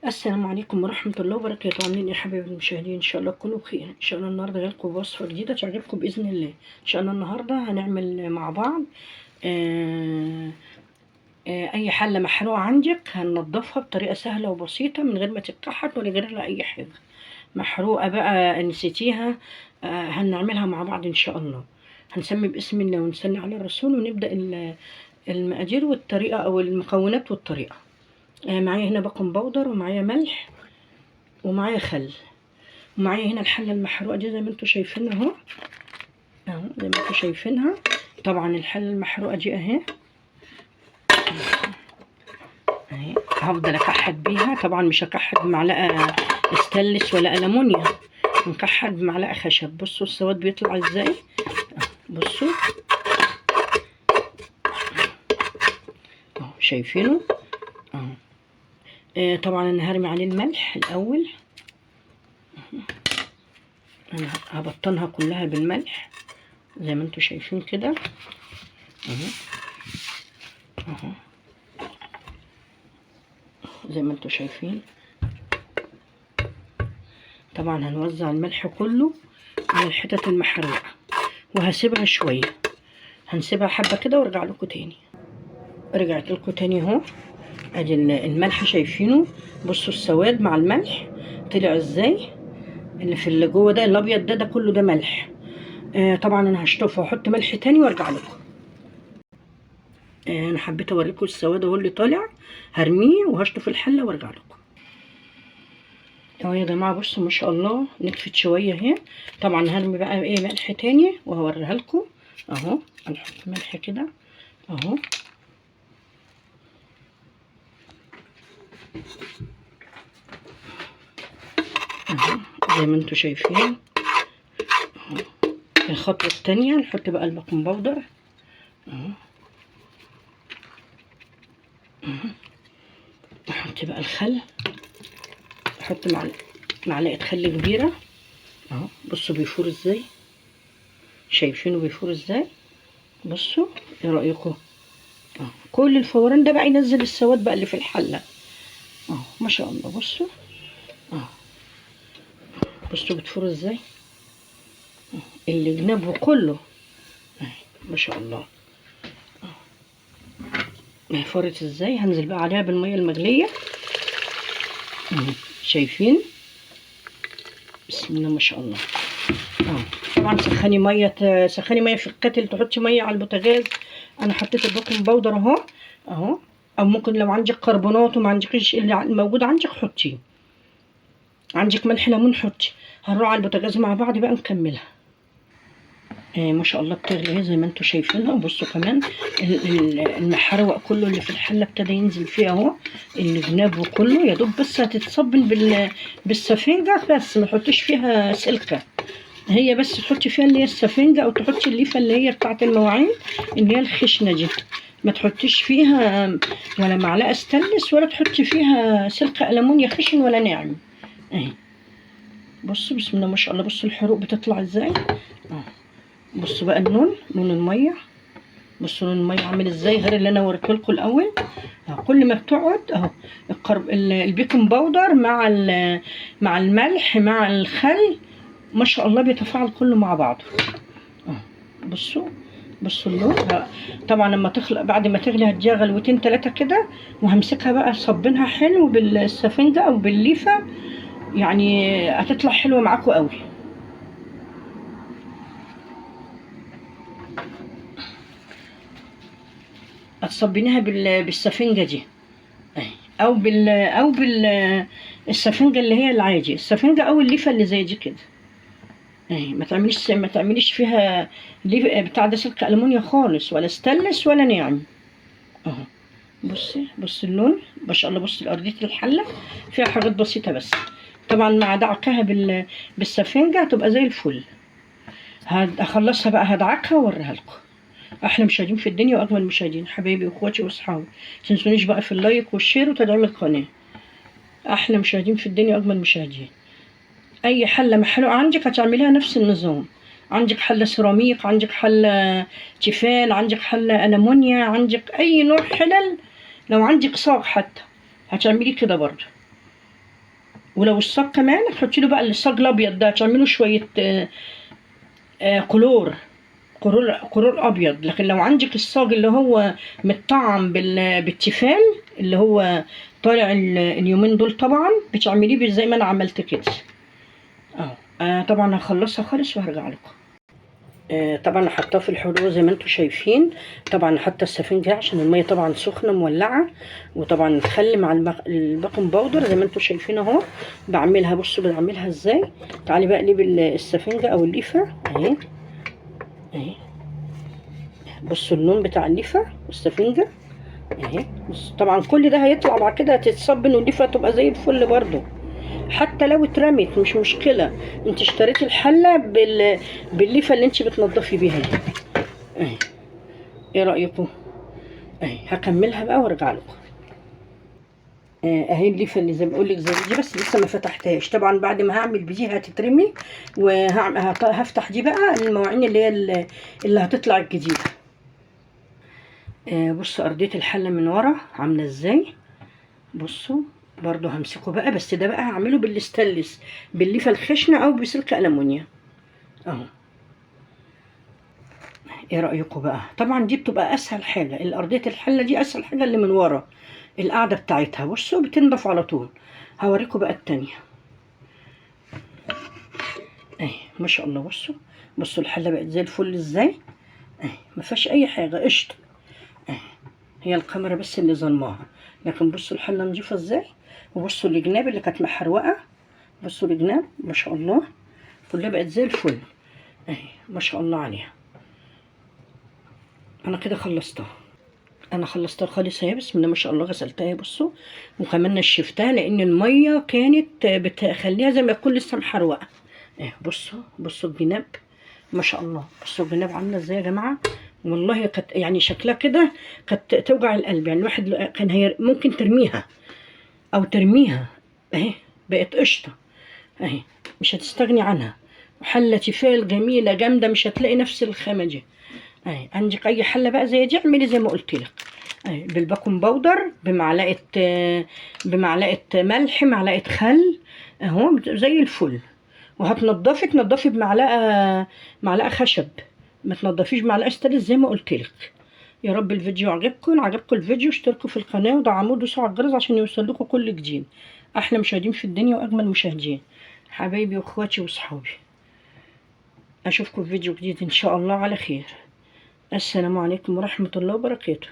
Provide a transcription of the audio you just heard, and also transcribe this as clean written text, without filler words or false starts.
السلام عليكم ورحمة الله وبركاته. عاملين ايه يا حبايبي المشاهدين؟ ان شاء الله تكونوا بخير. ان شاء الله النهارده جايلكم بوصفة جديدة تعجبكم بإذن الله. ان شاء الله النهارده هنعمل مع بعض آه اي حلة محروقة عندك هننضفها بطريقة سهلة وبسيطة من غير ما تتكحت ولا غير لها اي حاجة. محروقة بقى نسيتيها، هنعملها مع بعض ان شاء الله. هنسمي باسم الله ونسلي على الرسول ونبدأ المقادير والطريقة او المكونات والطريقة. معايا هنا بيكنج باودر، ومعايا ملح، ومعايا خل، ومعايا هنا الحله المحروقه دي زي ما انتم شايفينها اهو. زي ما انتم شايفينها. طبعا الحله المحروقه دي اهي هفضل اكحت بيها. طبعا مش هكحت بمعلقه استانلس ولا ألمونيا، نكحت بمعلقه خشب. بصوا السواد بيطلع ازاي، بصوا اهو، شايفينه اهو. طبعا انا هرمي عليه الملح الاول. انا هبطنها كلها بالملح زي ما انتم شايفين كده اهو اهو، زي ما انتم شايفين. طبعا هنوزع الملح كله على الحتت المحروقه وهسيبها شويه. هنسيبها حبه كده وارجع لكم تاني. رجعت لكم تاني اهو. ادي الملح شايفينه، بصوا السواد مع الملح طلع ازاي. اللي جوه ده الابيض ده كله ده ملح. طبعا انا هشطفه واحط ملح تاني وارجع لكم. انا حبيت اوريكم السواد اهو اللي طالع. هرميه وهشطف الحله وارجع لكم اهو يا جماعه. بصوا ما شاء الله نكفت شويه اهي. طبعا هرمي بقى ايه ملح تاني وهوريها لكم اهو. هنحط ملح كده اهو اهو زي ما انتم شايفين اهو. الخطوه التانيه نحط بقى البيكنج باودر اهو اهو. نحط بقى الخل، نحط معلقه خل كبيره اهو. بصوا بيفور ازاي، شايفينه بيفور ازاي. بصوا ايه رايكم اهو. كل الفوران ده بقى ينزل السواد بقى اللي في الحله اهو. ما شاء الله بصوا اهو. بصوا بتفور ازاي اللي جنبه كله اهي. ما شاء الله اهي فرت ازاي. هنزل بقى عليها بالميه المغليه اهي. شايفين بسم الله ما شاء الله اهو. طبعا سخني ميه في الكتل، تحطي ميه على البوتاجاز. انا حطيت البيكنج باودر اهو اهو. او ممكن لو عندك كربونات وما عندكش اللي موجود عندك حطيه. عندك ملح ليمون حطي. هنروح على البوتاجاز مع بعض بقى نكملها. ما شاء الله بتغلي اهي زي ما انتم شايفينها. وبصوا كمان المحروق كله اللي في الحله ابتدى ينزل فيه اهو. اللي جنابه كله يا دوب بس هتتصبن بالسفنجه بس، ما تحطيش فيها سلكه. هي بس تحطي فيها اللي هي السفنجه، او تحطي الليفه اللي هي بتاعه المواعين اللي هي الخشنه دي. ما تحطيش فيها ولا معلقه استانلس ولا تحطي فيها سلك ألمونيا خشن ولا ناعم اهي. بصوا بسم الله ما شاء الله. بصوا الحروق بتطلع ازاي اهو. بصوا بقى لون الميه. بصوا لون الميه عامل ازاي غير اللي انا وريته لكم الاول اهو. كل ما بتقعد اهو البيكنج باودر مع الملح مع الخل ما شاء الله بيتفاعل كله مع بعضه اهو. بصوا اللون. طبعا لما تخلق بعد ما تغلي هديها غلوتين 3 كده، وهمسكها بقى صبنها حلو بالسفنجه او بالليفه، يعني هتطلع حلوه معاكم قوي. هتصبنيها بالسفنجه دي اهي، او السفنجه اللي هي العادي، السفنجه او الليفه اللي زي دي كده اهي. ما تعمليش فيها بتاع ده سلك ألمونيا خالص ولا استانلس ولا ناعم اهو. بصي اللون ما شاء الله. بصي ارضيه الحله فيها حاجات بسيطه بس. طبعا مع دعكها بالسفنجه هتبقى زي الفل. هخلصها بقى هدعكها واوريها لكم. احلى مشاهدين في الدنيا واجمل مشاهدين حبايبي واخواتي واصحابي. متنسونيش بقى في اللايك والشير وتدعيم القناه. احلى مشاهدين في الدنيا واجمل مشاهدين. اي حله محروقه عندك هتعمليها نفس النظام. عندك حله سيراميك، عندك حله تيفال، عندك حله ألمونيا، عندك اي نوع حلل، لو عندك صاج حتى هتعملي كده برضه ولو الصاج كمان تحطي له بقى الصاج الابيض ده، تعملوا شويه كلور، قرور ابيض. لكن لو عندك الصاج اللي هو متطعم بالتيفال اللي هو طالع اليومين دول، طبعا بتعمليه زي ما انا عملت كده. طبعا هخلصها خالص وهرجع لكم. طبعا حطاه في الحروق زي ما انتم شايفين. طبعا حاطه السفنجة عشان الميه طبعا سخنه مولعه، وطبعا نخلي مع البيكنج باودر زي ما انتم شايفين اهو. بعملها، بصوا بعملها ازاي. تعالي بقى اقلب السفنجة او الليفه اهي اهي. بصوا اللون بتاع الليفه والسفنجة اهي. طبعا كل ده هيطلع بعد كده هتتصبن، والليفه تبقى زي الفل برضو. حتى لو اترمت مش مشكله، انت اشتريتي الحله بالليفه اللي انت بتنضفي بيها دي اهي. ايه رايكم؟ اهي هكملها بقى وارجع لكم. اهي الليفه اللي زي ما بقول لك زي دي، بس لسه ما فتحتهاش. طبعا بعد ما هعمل بدي هتترمي، وهفتح دي بقى المواعين اللي هي اللي هتطلع الجديده. بصوا ارضيه الحله من ورا عامله ازاي. بصوا برضو همسكه بقى، بس ده بقى هعمله بالستانلس، بالليفه الخشنه او بسلك المونيا اهو. ايه رايكم بقى؟ طبعا دي بتبقى اسهل حاجه، الارضيه الحله دي اسهل حاجه اللي من ورا القاعده بتاعتها. بصوا بتنضف على طول. هوريكم بقى التانية اهي ما شاء الله. بصوا الحله بقت زي الفل ازاي اهي، ما فيهاش اي حاجه قشطه اهي. هي الكاميرا بس اللي ظلماها، لكن بصوا الحله نضيفه ازاي. وبصوا الجناب اللي كانت محروقه، بصوا الجناب ما شاء الله كلها بقت زي الفل اهي ما شاء الله عليها. انا كده خلصتها، انا خلصتها خالص اهي. بسم الله ما شاء الله غسلتها اهي. بصوا وكمان نشفتها لان الميه كانت بتخليها زي ما تكون لسه محروقه اهي. بصوا الجناب ما شاء الله. بصوا الجناب عامله ازاي يا جماعه. والله كانت يعني شكلها كده كانت توجع القلب. يعني الواحد كان هي ممكن ترميها او ترميها اهي. بقت قشطه اهي، مش هتستغني عنها. حله تيفال جميله جامده، مش هتلاقي نفس الخامه دي اهي. عندك اي حله بقى زي دي اعملي زي ما قلت لك اهي، بالبيكنج باودر بمعلقه ملح، معلقه خل اهو زي الفل. تنضفي معلقه خشب، ما تنضفيش معلقه ستانلس زي ما قلت لك. يا رب الفيديو عجبكم الفيديو اشتركوا في القناه ودعموه، دوسوا على الجرس عشان يوصل لكم كل جديد. احلى مشاهدين في الدنيا واجمل مشاهدين، حبايبي واخواتي وصحابي. اشوفكم في فيديو جديد ان شاء الله على خير. السلام عليكم ورحمه الله وبركاته.